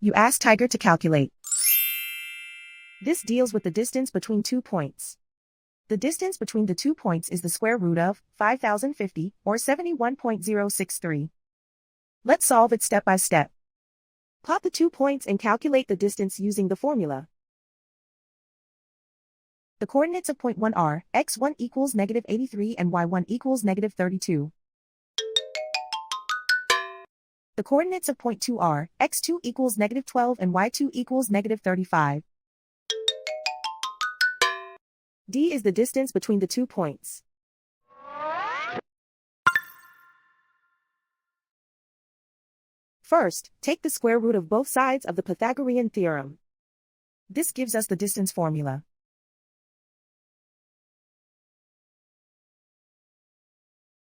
You ask Tiger to calculate. This deals with the distance between 2 points. The distance between the 2 points is the square root of 5050, or 71.063. Let's solve it step by step. Plot the 2 points and calculate the distance using the formula. The coordinates of point 1 are x1 equals -83 and y1 equals -32. The coordinates of point 2 are x2 equals -12 and y2 equals -35. D is the distance between the 2 points. First, take the square root of both sides of the Pythagorean theorem. This gives us the distance formula.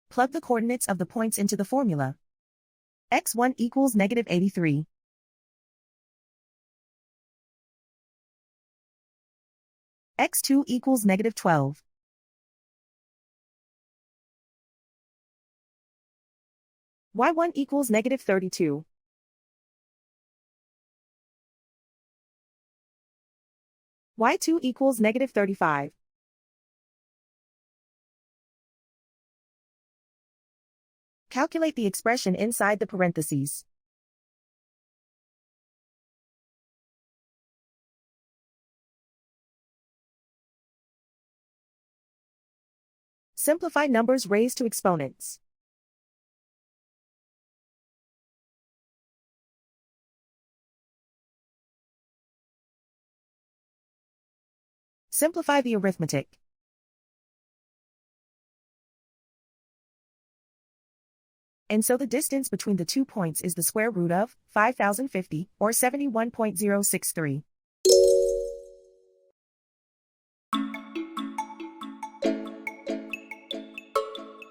Plug the coordinates of the points into the formula. x1 equals -83. x2 equals -12. y1 equals -32. y2 equals -35. Calculate the expression inside the parentheses. Simplify numbers raised to exponents. Simplify the arithmetic. And so the distance between the 2 points is the square root of 5050, or 71.063.